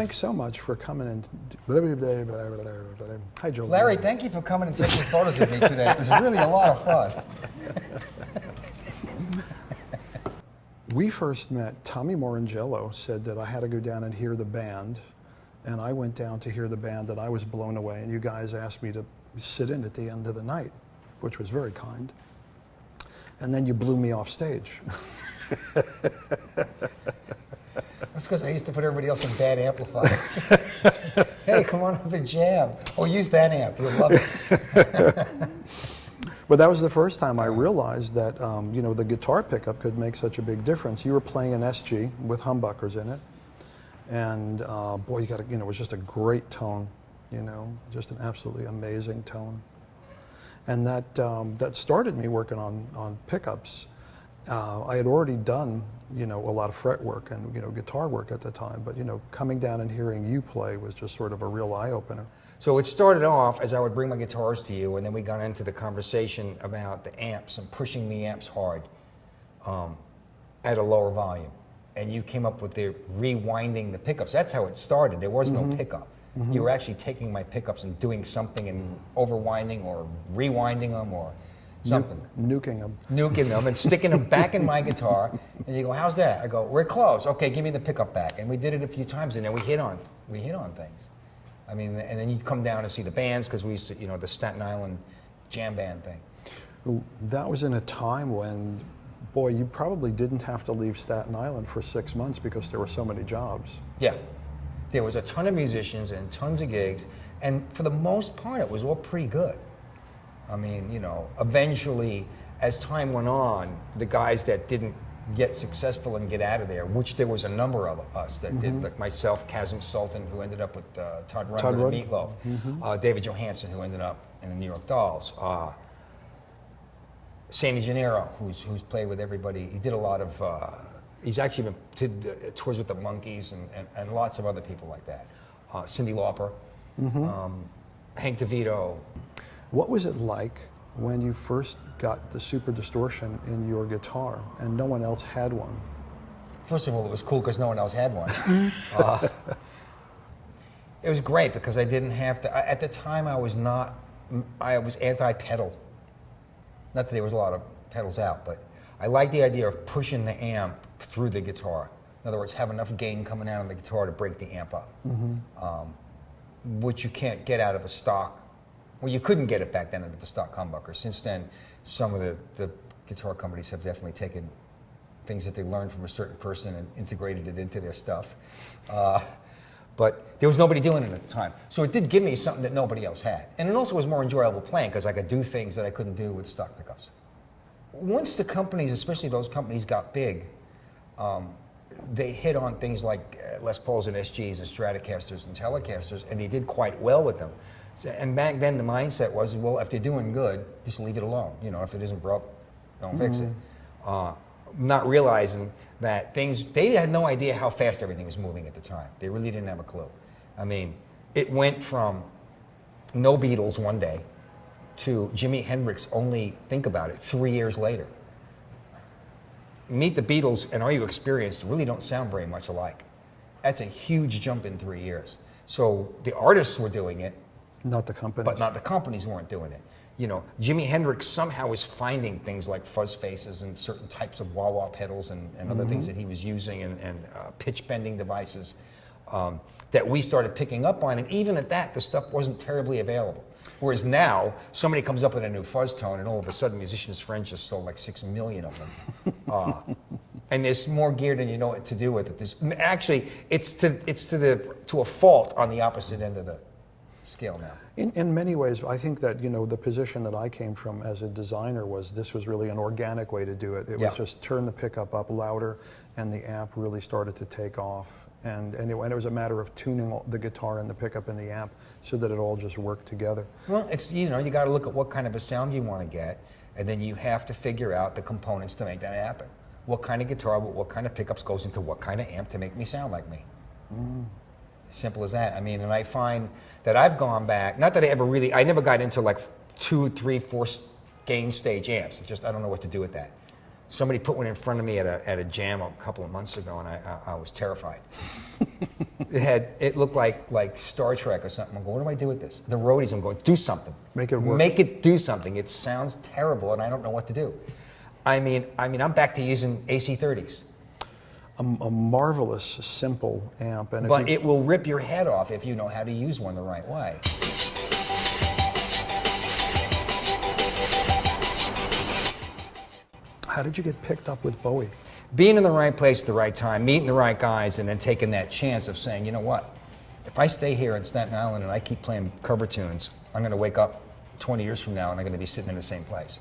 thanks so much for coming and. Hi, Joe. Larry, thank you for coming and taking photos of me today. It was really a lot of fun. We first met, Tommy Morangello said that I had to go down and hear the band, and I went down to hear the band, and I was blown away, and you guys asked me to sit in at the end of the night, which was very kind. And then you blew me off stage. That's because I used to put everybody else in bad amplifiers. Hey, come on up and jam. Oh, use that amp, you'll love it. But that was the first time I realized that you know, the guitar pickup could make such a big difference. You were playing an SG with humbuckers in it, and boy, you got you know, it was just a great tone, you know, just an absolutely amazing tone. And that that started me working on pickups. I had already done, you know, a lot of fret work and, you know, guitar work at the time, but, you know, coming down and hearing you play was just sort of a real eye-opener. So it started off as I would bring my guitars to you, and then we got into the conversation about the amps and pushing the amps hard at a lower volume. And you came up with the rewinding the pickups. That's how it started. There was no pickup. You were actually taking my pickups and doing something and overwinding or rewinding them or something. Nuking them. Nuking them and sticking them back in my guitar. And you go, how's that? I go, we're close. Okay, give me the pickup back. And we did it a few times, and then we hit on things. I mean, and then you'd come down to see the bands, because we used to, you know, the Staten Island jam band thing. That was in a time when, boy, you probably didn't have to leave Staten Island for 6 months because there were so many jobs. Yeah. There was a ton of musicians and tons of gigs, and for the most part, it was all pretty good. I mean, you know, eventually, as time went on, the guys that didn't get successful and get out of there, which there was a number of us that did, like myself, Kazim Sultan, who ended up with Todd Rundgren and Meatloaf, David Johansen, who ended up in the New York Dolls, Sandy Gennaro, who's played with everybody. He did a lot of, he's actually did tours with the Monkees and lots of other people like that. Cyndi Lauper, Hank DeVito. What was it like when you first got the Super Distortion in your guitar and no one else had one? First of all, it was cool because no one else had one. It was great because I didn't have to, at the time I was anti-pedal. Not that there was a lot of pedals out, but I liked the idea of pushing the amp through the guitar. In other words, have enough gain coming out of the guitar to break the amp up, which you can't get out of a stock. Well, you couldn't get it back then out of the stock humbucker. Since then, some of the guitar companies have definitely taken things that they learned from a certain person and integrated it into their stuff. But there was nobody doing it at the time. So it did give me something that nobody else had. And it also was more enjoyable playing because I could do things that I couldn't do with stock pickups. Once the companies, especially those companies, got big, they hit on things like Les Pauls and SGs and Stratocasters and Telecasters, and they did quite well with them. And back then the mindset was, well, if they're doing good, just leave it alone. You know, if it isn't broke, don't fix it. Not realizing that they had no idea how fast everything was moving at the time. They really didn't have a clue. I mean, it went from no Beatles one day to Jimi Hendrix only, think about it, 3 years later. Meet the Beatles and Are You Experienced really don't sound very much alike. That's a huge jump in 3 years. So the artists were doing it, not the companies. But not the companies weren't doing it. You know, Jimi Hendrix somehow was finding things like fuzz faces and certain types of wah-wah pedals and other things that he was using and pitch bending devices that we started picking up on. And even at that, the stuff wasn't terribly available. Whereas now, somebody comes up with a new fuzz tone and all of a sudden Musician's Friend just sold like 6 million of them. And there's more gear than you know what to do with it. Actually, it's to a fault on the opposite end of the scale now. In many ways, I think that, you know, the position that I came from as a designer was this was really an organic way to do it. It was just turn the pickup up louder, and the amp really started to take off. And it was a matter of tuning the guitar and the pickup and the amp so that it all just worked together. Well, it's, you know, you got to look at what kind of a sound you want to get, and then you have to figure out the components to make that happen. What kind of guitar, what kind of pickups goes into what kind of amp to make me sound like me. Simple as that. I mean, and I find that I've gone back, not that I never got into like 2, 3, 4 gain stage amps. It's just, I don't know what to do with that. Somebody put one in front of me at a jam a couple of months ago, and I was terrified. It looked like Star Trek or something. I'm going, what do I do with this? The roadies, I'm going, do something. Make it work. Make it do something. It sounds terrible, and I don't know what to do. I mean, I'm back to using AC30s. A marvelous, simple amp. And But it will rip your head off if you know how to use one the right way. How did you get picked up with Bowie? Being in the right place at the right time, meeting the right guys, and then taking that chance of saying, you know what? If I stay here in Staten Island and I keep playing cover tunes, I'm going to wake up 20 years from now and I'm going to be sitting in the same place.